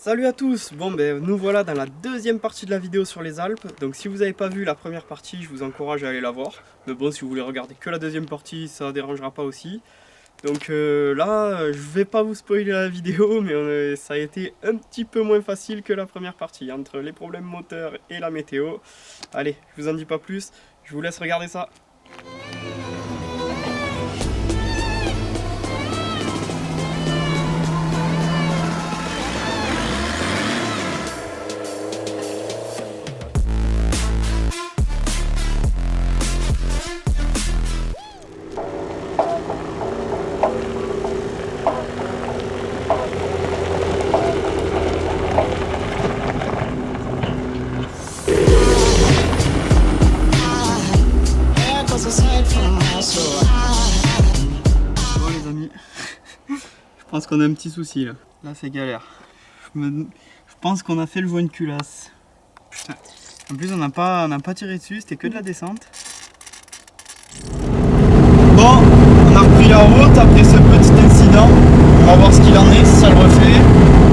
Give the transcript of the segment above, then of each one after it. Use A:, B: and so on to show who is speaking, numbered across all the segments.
A: Salut à tous. Bon ben nous voilà dans la deuxième partie de la vidéo sur les Alpes. Donc si vous n'avez pas vu la première partie, je vous encourage à aller la voir. Mais bon, si vous voulez regarder que la deuxième partie, ça ne dérangera pas aussi. Donc là, je vais pas vous spoiler la vidéo, mais ça a été un petit peu moins facile que la première partie, entre les problèmes moteurs et la météo. Allez, je vous en dis pas plus, je vous laisse regarder ça. Bon les amis, je pense qu'on a un petit souci là. Là c'est galère. Je pense qu'on a fait le joint de culasse. Putain. En plus on n'a pas tiré dessus, c'était que de la descente. Bon, on a repris la route après ce petit incident. On va voir ce qu'il en est, si ça le refait.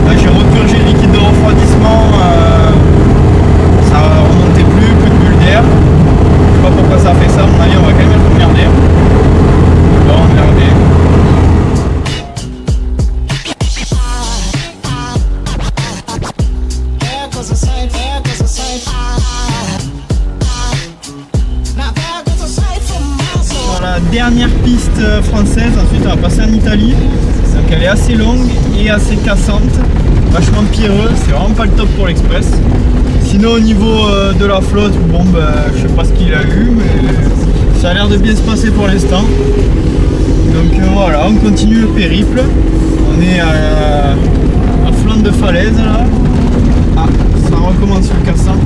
A: Là j'ai repurgé le liquide de refroidissement. Ça remontait plus de bulles d'air. Je sais pas pourquoi ça a fait ça, à mon avis on va quand même être première d'air. Bon, regardez. Sur la dernière piste française, ensuite on va passer en Italie. Donc elle est assez longue et assez cassante, vachement pierreux, c'est vraiment pas le top pour l'express. Sinon au niveau de la flotte, bon ben je sais pas ce qu'il a eu, mais ça a l'air de bien se passer pour l'instant. Donc voilà, on continue le périple. On est à flanc de falaise là. Ah, ça recommence le cassant.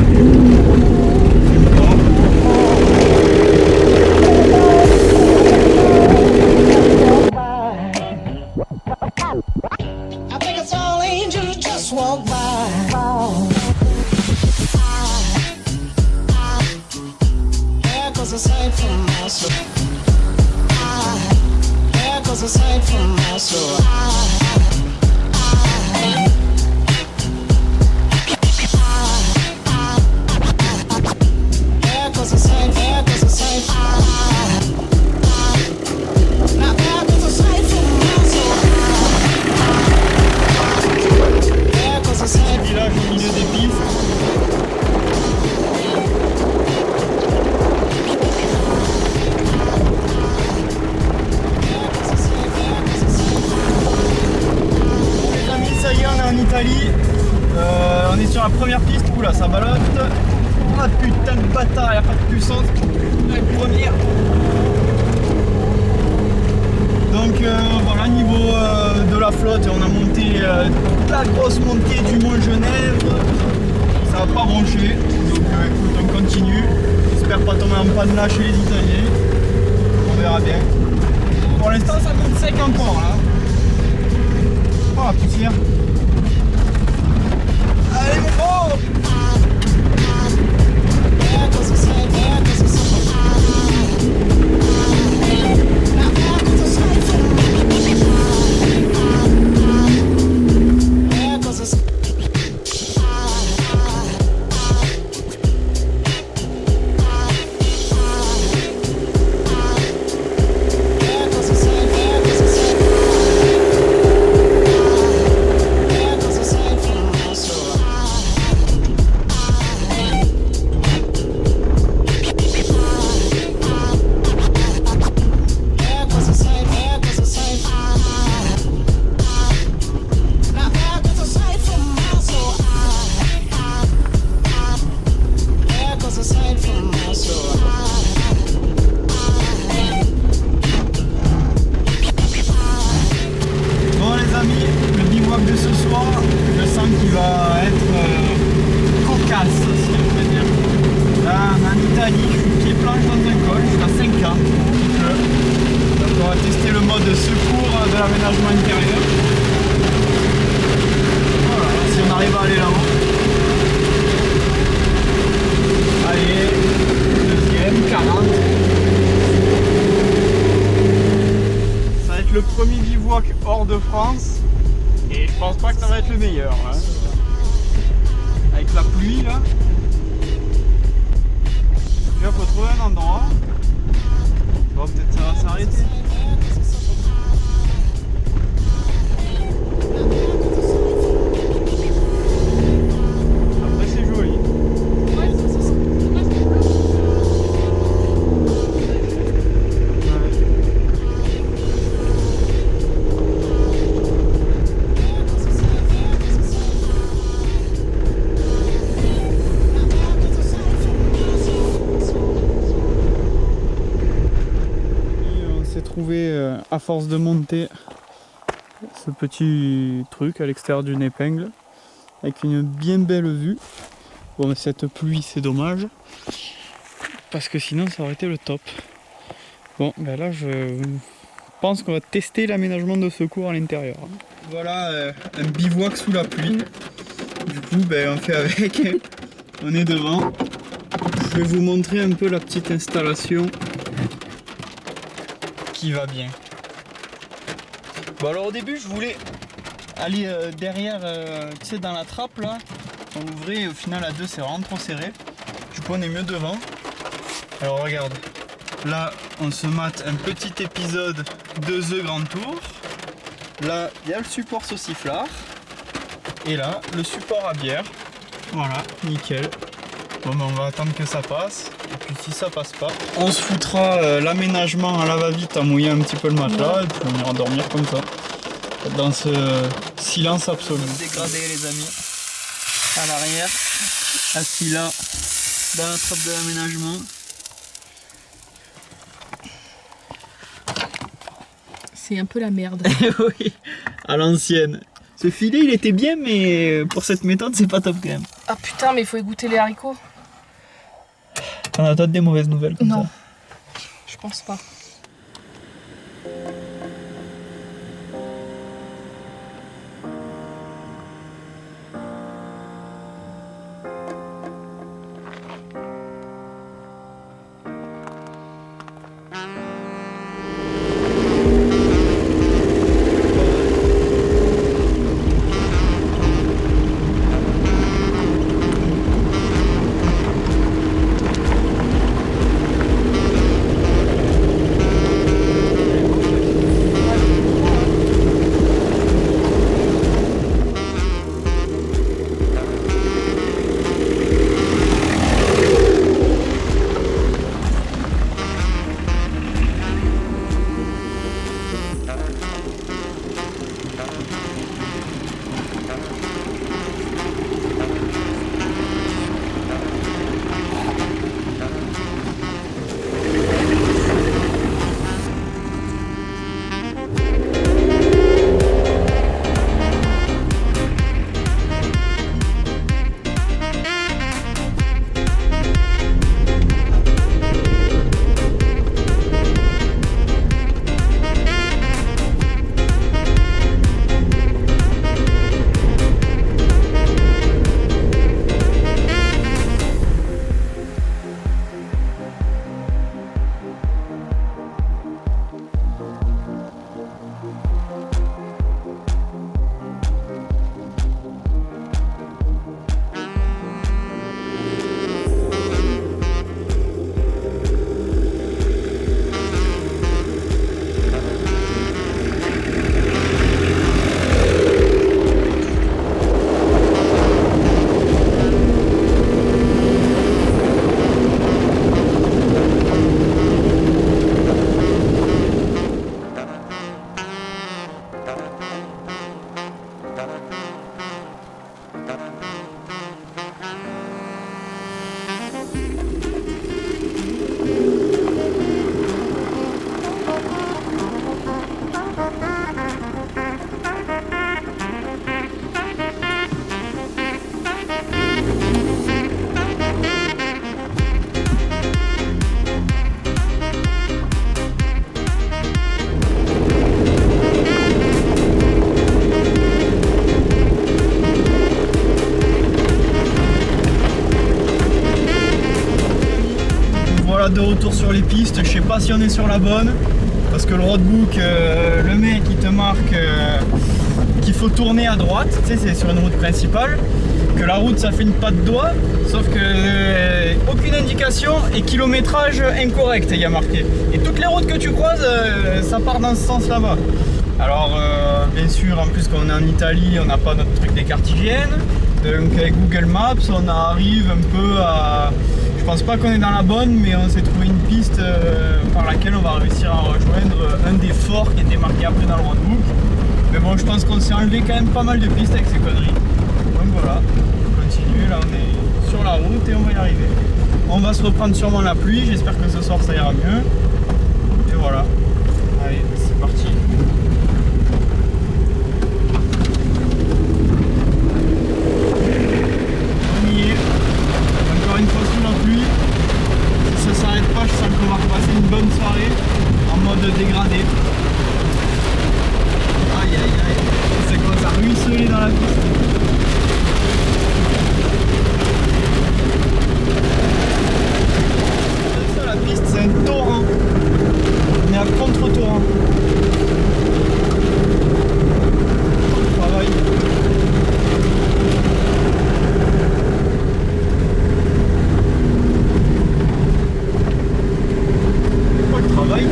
A: Village au milieu des pistes. Les amis, ça y est, on est en Italie. On est sur la première piste. Oula, ça balotte. Ah putain de bâtard, il n'y a pas de puissance. La première. Donc voilà, niveau de la flotte, on a monté la grosse montée du Mont Genève. Ça va pas broncher, donc écoute, on continue. J'espère pas tomber en panne là chez les Italiens. On verra bien. Pour l'instant, ça monte sec encore là. Oh la poussière. Allez mon gros! De l'aménagement intérieur. Voilà, si on arrive à aller là-haut. Allez, deuxième, 40. le premier bivouac hors de France et je pense pas que ça va être le meilleur. Hein. avec la pluie là. Là, faut trouver un endroit. Bon, peut-être ça va s'arrêter. Après, c'est joli. Trouvé à force de monter ce petit truc à l'extérieur d'une épingle avec une bien belle vue. Bon, mais cette pluie, c'est dommage parce que sinon ça aurait été le top. Bon, ben là je pense qu'on va tester l'aménagement de secours à l'intérieur. Voilà un bivouac sous la pluie. Du coup, ben, on fait avec. On est devant. Je vais vous montrer un peu la petite installation qui va bien. Bon, alors au début je voulais aller derrière, tu sais, dans la trappe là, on ouvrait et au final à deux c'est vraiment trop serré. Du coup on est mieux devant. Alors regarde, là on se mate un petit épisode de The Grand Tour. Là il y a le support sauciflard et là le support à bière. Voilà, nickel. Bon, ben, on va attendre que ça passe. Et puis si ça passe pas, on se foutra l'aménagement à la va-vite à mouiller un petit peu le matelas et puis on ira dormir comme ça. Dans ce silence absolu. Dégradé les amis. À l'arrière, assis là, dans la trappe de l'aménagement.
B: C'est un peu la merde.
A: Oui, à l'ancienne. Ce filet il était bien mais pour cette méthode c'est pas top quand même.
B: Ah putain, mais il faut égoutter les haricots.
A: T'en as d'autres des mauvaises nouvelles comme
B: non.
A: ça?
B: Je pense pas.
A: De retour sur les pistes, je sais pas si on est sur la bonne parce que le roadbook, le mec il te marque qu'il faut tourner à droite, tu sais, c'est sur une route principale, que la route ça fait une patte doigt, sauf que aucune indication et kilométrage incorrect, il y a marqué. Et toutes les routes que tu croises, ça part dans ce sens là-bas. Alors bien sûr, en plus quand on est en Italie, on n'a pas notre truc des cartes IGN, donc avec Google Maps, on arrive un peu à... Je pense pas qu'on est dans la bonne, mais on s'est trouvé une piste par laquelle on va réussir à rejoindre un des forts qui était marqué après dans le roadbook. Mais bon, je pense qu'on s'est enlevé quand même pas mal de pistes avec ces conneries. Donc voilà, on continue, là on est sur la route et on va y arriver. On va se reprendre sûrement la pluie, j'espère que ce soir ça ira mieux. Et voilà, allez, c'est parti. On y est, encore une fois sous la pluie. Si ça s'arrête pas, je sens qu'on va repasser une bonne soirée en mode dégradé. Aïe aïe aïe, ça commence à ruisseler dans la piste. Ça, la piste c'est un torrent. On est à contre-torrent. Travail. Quoi le travail?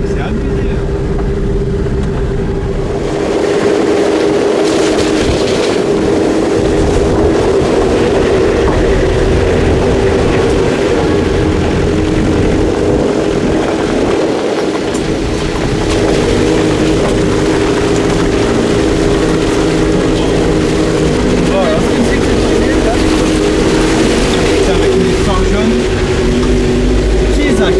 A: C'est abusé. Voilà. C'est avec des phares jaunes. Qu'est-ce que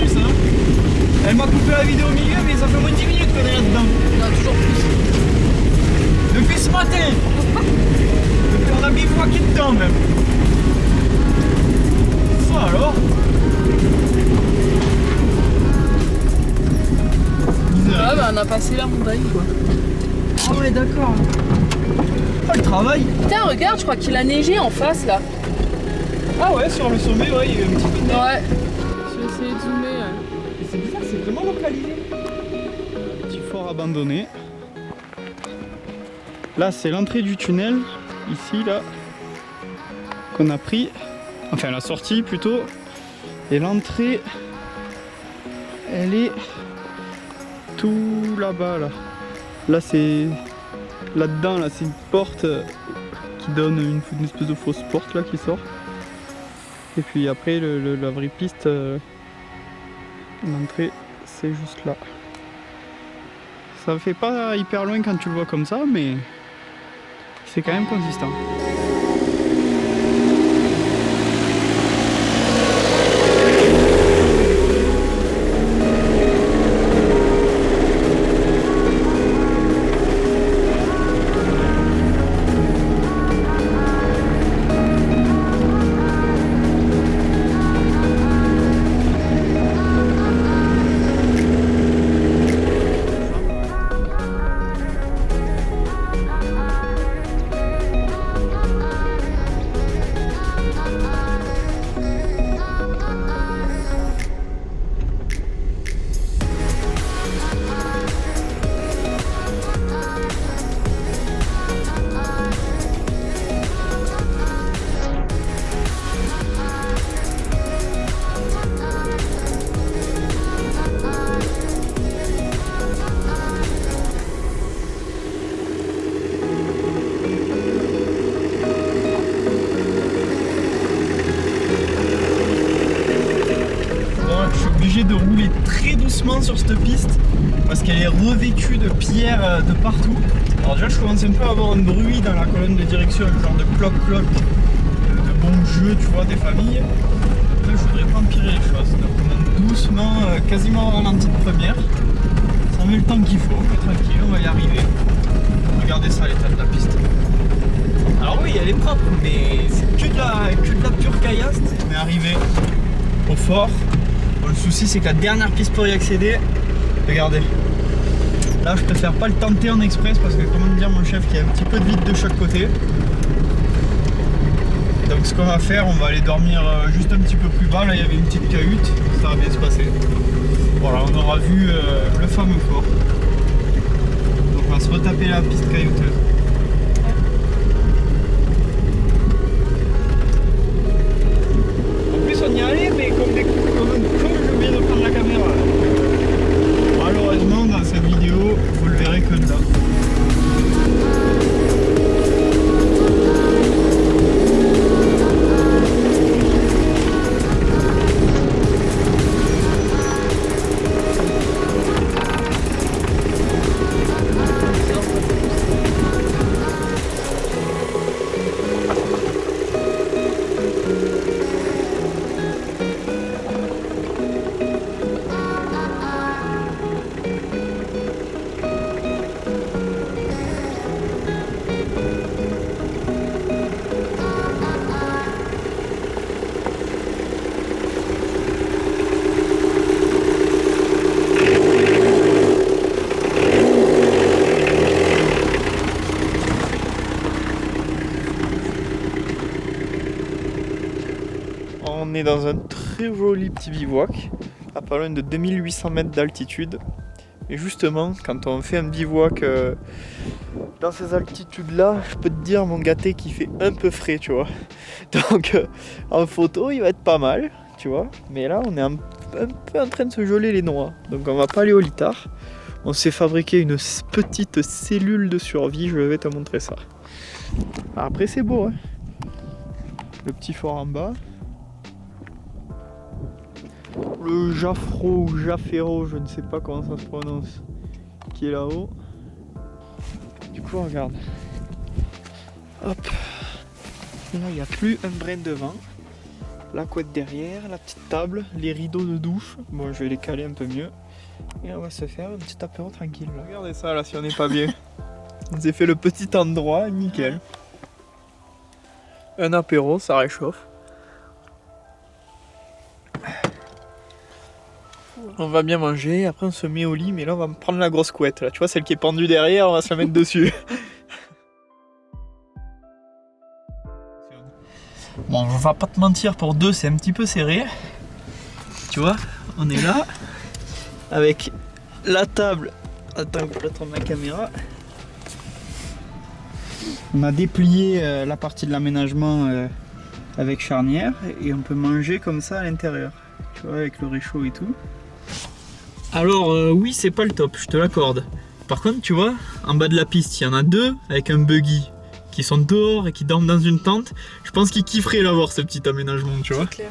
A: c'est? Elle m'a coupé la vidéo au milieu, mais ça fait moins de 10 minutes qu'on est là-dedans.
B: Non, toujours plus.
A: Depuis ce matin. On a bivouaqué dedans même. Ça alors.
B: Ouais, bah on a passé la montagne quoi.
A: Ah ouais, d'accord. Oh, le travail.
B: Putain, regarde, je crois qu'il a neigé en face là.
A: Ah ouais, sur le sommet, ouais, il y a eu un petit peu de neige.
B: Ouais. Je vais essayer de zoomer.
A: Et c'est bizarre, c'est vraiment localisé. Petit fort abandonné. Là, c'est l'entrée du tunnel. Ici, là. Qu'on a pris. Enfin, la sortie plutôt. Et l'entrée, elle est tout là-bas, là. Là, c'est... Là-dedans, là, c'est une porte qui donne une espèce de fausse porte, là, qui sort. Et puis après, la vraie piste, l'entrée, c'est juste là. Ça fait pas hyper loin quand tu le vois comme ça, mais c'est quand même consistant. obligé de rouler très doucement sur cette piste parce qu'elle est revêtue de pierres de partout. Alors déjà je commence un peu à avoir un bruit dans la colonne de direction, un genre de cloc-cloc de bon jeu, tu vois, des familles. Là je voudrais pas empirer les choses, donc on monte doucement, quasiment au ralenti de première. Ça met le temps qu'il faut, mais tranquille, on va y arriver. Regardez ça, l'état de la piste. Alors oui, elle est propre, mais c'est que de la pure caillasse. On est arrivé au fort. Bon, le souci, c'est que la dernière piste pour y accéder, regardez. Là, je préfère pas le tenter en express parce que, comment dire, mon chef, qu'il y a un petit peu de vide de chaque côté. Donc, ce qu'on va faire, on va aller dormir juste un petit peu plus bas. Là, il y avait une petite cahute, ça va bien se passer. Voilà, on aura vu le fameux fort. Donc, on va se retaper la piste caillouteuse. On y allait, mais comme j'ai oublié de prendre la caméra. Malheureusement, dans cette vidéo, vous le verrez que là. On est dans un très joli petit bivouac, à pas loin de 2800 mètres d'altitude. Et justement, quand on fait un bivouac dans ces altitudes-là, je peux te dire, mon gâté, qu'il fait un peu frais, tu vois. Donc, en photo, il va être pas mal, tu vois. Mais là, on est un peu en train de se geler les noix. Donc, on va pas aller au litard. On s'est fabriqué une petite cellule de survie, je vais te montrer ça. Après, c'est beau, hein. Le petit fort en bas. Le Jaffro ou Jaffero, je ne sais pas comment ça se prononce, qui est là-haut. Du coup, regarde. Hop. Là, il n'y a plus un brin de vent. La couette derrière, la petite table, les rideaux de douche. Bon, je vais les caler un peu mieux. Et on va se faire un petit apéro tranquille. Là. Regardez ça, là, si on n'est pas bien. On s'est fait le petit endroit, nickel. Un apéro, ça réchauffe. On va bien manger, après on se met au lit, mais là on va prendre la grosse couette, là. Tu vois, celle qui est pendue derrière, on va se la mettre dessus. Bon, on va pas te mentir, pour deux c'est un petit peu serré. Tu vois, on est là, avec la table. Attends, je retourne la caméra. On a déplié la partie de l'aménagement avec charnière, et on peut manger comme ça à l'intérieur. Tu vois, avec le réchaud et tout. Alors oui, c'est pas le top, je te l'accorde. Par contre, tu vois, en bas de la piste, il y en a deux avec un buggy qui sont dehors et qui dorment dans une tente. Je pense qu'ils kifferaient l'avoir, ce petit aménagement, tu vois.
B: Clair.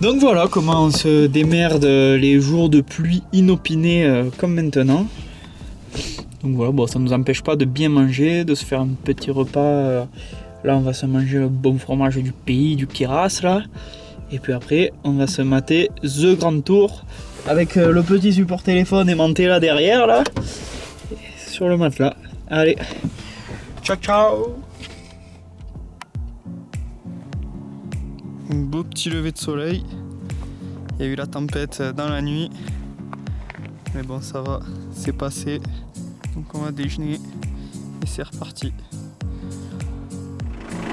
A: Donc voilà comment on se démerde les jours de pluie inopinés comme maintenant. Donc voilà, bon, ça ne nous empêche pas de bien manger, de se faire un petit repas. Là, on va se manger le bon fromage du pays, du Kiras, là. Et puis après, on va se mater The Grand Tour avec le petit support téléphone aimanté là derrière, là, sur le matelas. Allez, ciao ciao. Un beau petit lever de soleil. Il y a eu la tempête dans la nuit. Mais bon, ça va, c'est passé. Donc on va déjeuner et c'est reparti.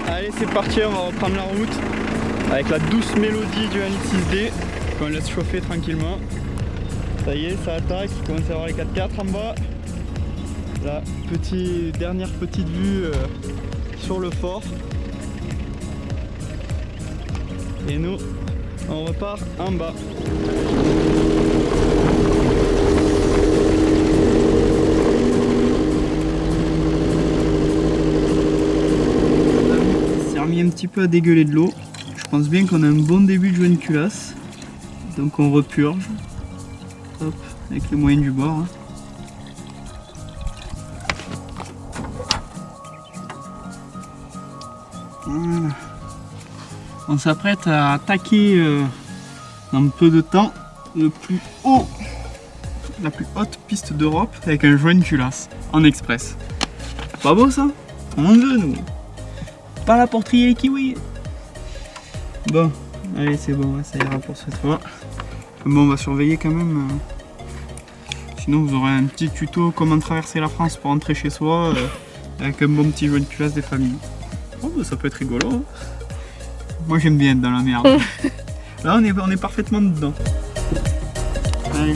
A: Allez, c'est parti, on va reprendre la route. Avec la douce mélodie du N6D qu'on laisse chauffer tranquillement. Ça y est, ça attaque, il commence à avoir les 4x4 en bas. Là, dernière petite vue sur le fort. Et nous, on repart en bas. On s'est remis un petit peu à dégueuler de l'eau. Je pense bien qu'on a un bon début de joint de culasse. Donc on repurge. Hop, avec les moyens du bord. Hein. Voilà. On s'apprête à attaquer dans peu de temps la plus haute piste d'Europe avec un joint de culasse en express. Pas beau ça? On veut nous. Pas là pour trier les kiwis. Bon, allez c'est bon, ça ira pour cette fois. Bon, on va surveiller quand même. Sinon vous aurez un petit tuto comment traverser la France pour rentrer chez soi avec un bon petit joint de culasse des familles. Oh bah, ça peut être rigolo. Hein. Moi j'aime bien être dans la merde. Là on est parfaitement dedans. Allez.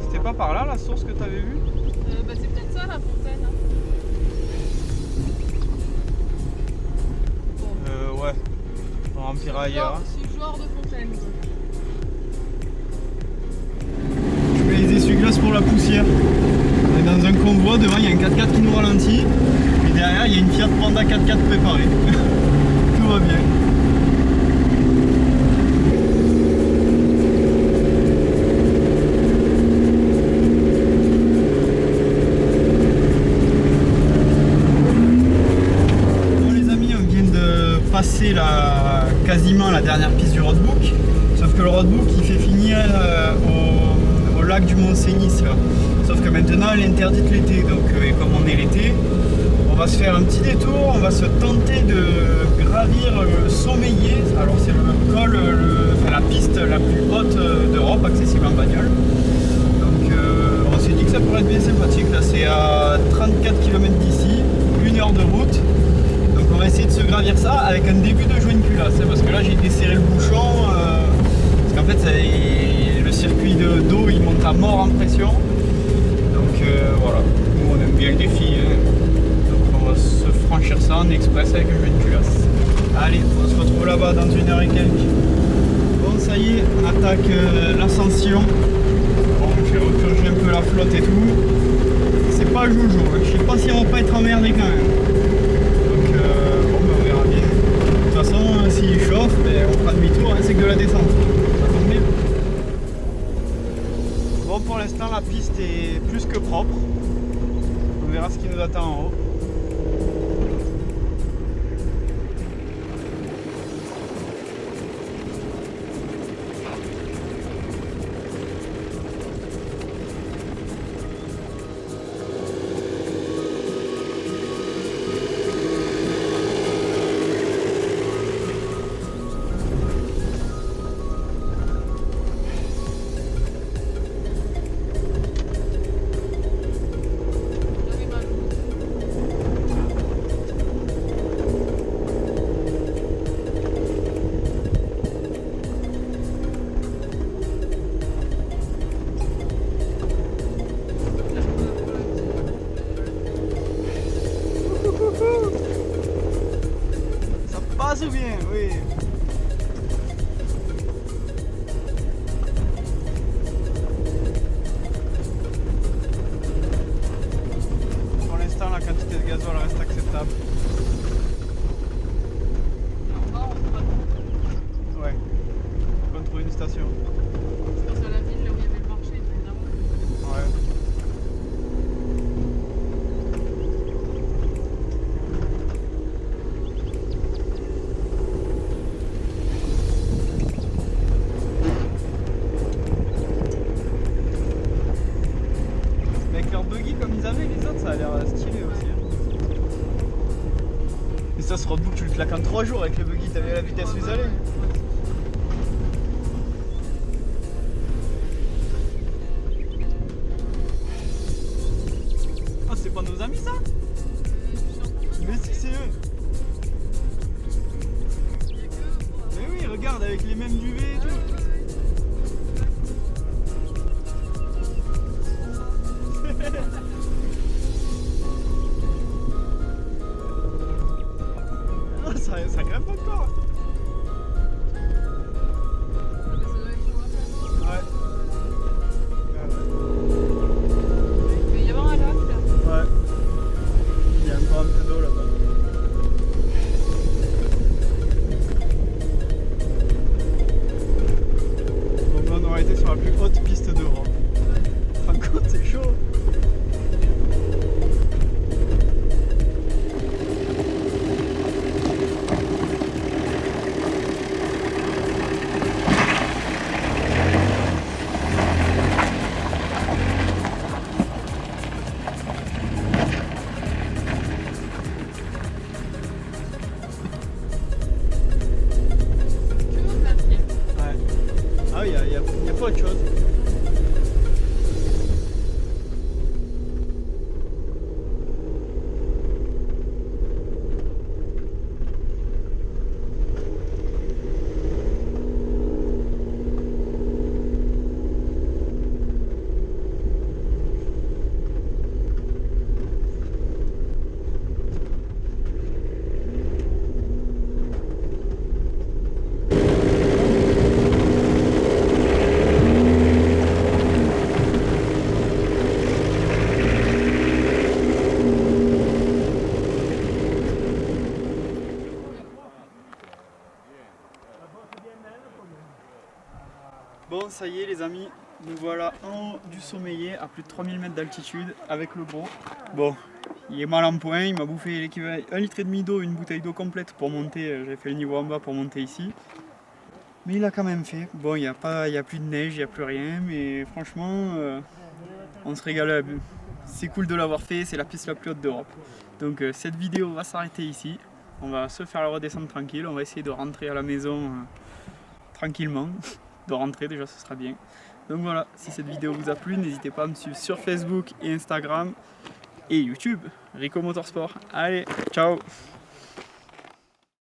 A: C'était pas par là la source que t'avais vue?
B: Bah c'est peut-être ça la fontaine. Hein.
A: Ouais. On remplira ailleurs.
B: C'est le genre de fontaine.
A: Je mets les essuie-glaces pour la poussière. On est dans un convoi, devant il y a un 4x4 qui nous ralentit. Et derrière il y a une Fiat Panda 4x4 préparée. Tout va bien. Passer quasiment la dernière piste du roadbook, sauf que le roadbook il fait finir au lac du Mont-Cenis, sauf que maintenant elle est interdite l'été, donc et comme on est l'été, on va se faire un petit détour, on va se tenter de gravir le Sommeillé. Alors c'est le col, la piste la plus haute d'Europe, accessible en bagnole, donc on s'est dit que ça pourrait être bien sympathique. Là c'est à 34 km d'ici, 1 heure de route. Donc on va essayer de se gravir ça avec un début de joint de culasse, parce que là j'ai desserré le bouchon, parce qu'en fait le circuit d'eau il monte à mort en pression. Donc voilà, nous on aime bien le défi, hein. Donc on va se franchir ça en express avec un joint de culasse. Allez, on se retrouve là-bas dans 1 heure et quelques. Bon ça y est, on attaque l'ascension. Bon, j'ai repurgé un peu la flotte et tout. C'est pas joujou, hein. Je sais pas si on va pas être emmerdé quand même. De toute façon, s'il chauffe, on fera demi-tour, hein, c'est que de la descente. Ça tombe bien. Bon, pour l'instant, la piste est plus que propre. On verra ce qui nous attend en haut. Ça passe bien, oui. Pour l'instant, la quantité de gasoil reste acceptable. Ouais, contre une station.
B: C'est dans la ville là où il y avait le marché, évidemment.
A: Ouais. Avec leur buggy comme ils avaient les autres, ça a l'air stylé aussi. Et ça, ce roadbook, tu le claques en 3 jours avec le buggy, t'as vu la vitesse où ils allaient. Ah, c'est pas nos amis ça? Mais si, c'est eux. Mais oui, regarde, avec les mêmes duvets et tout. ça grimpe encore.
B: Ça doit être chaud un peu.
A: Ouais.
B: Il va y avoir un lac là.
A: Ouais. Il y a encore un peu d'eau là-bas. Donc là, on aurait été sur la plus haute piste d'Europe. Tu te rends compte, c'est chaud.
B: Que ma pied.
A: Ouais. Ah oui, il y a pas autre chose. Bon, ça y est les amis, nous voilà en haut du sommeiller à plus de 3000 mètres d'altitude avec le gros. Bon, il est mal en point, il m'a bouffé l'équivalent 1,5 litre d'eau, une bouteille d'eau complète pour monter, j'ai fait le niveau en bas pour monter ici. Mais il a quand même fait. Bon, il n'y a plus de neige, il n'y a plus rien, mais franchement, on se régale. C'est cool de l'avoir fait, c'est la piste la plus haute d'Europe. Donc cette vidéo va s'arrêter ici. On va se faire la redescendre tranquille, on va essayer de rentrer à la maison tranquillement. De rentrer déjà, ce sera bien. Donc voilà, si cette vidéo vous a plu, n'hésitez pas à me suivre sur Facebook et Instagram et YouTube, Rico Motorsport. Allez, ciao!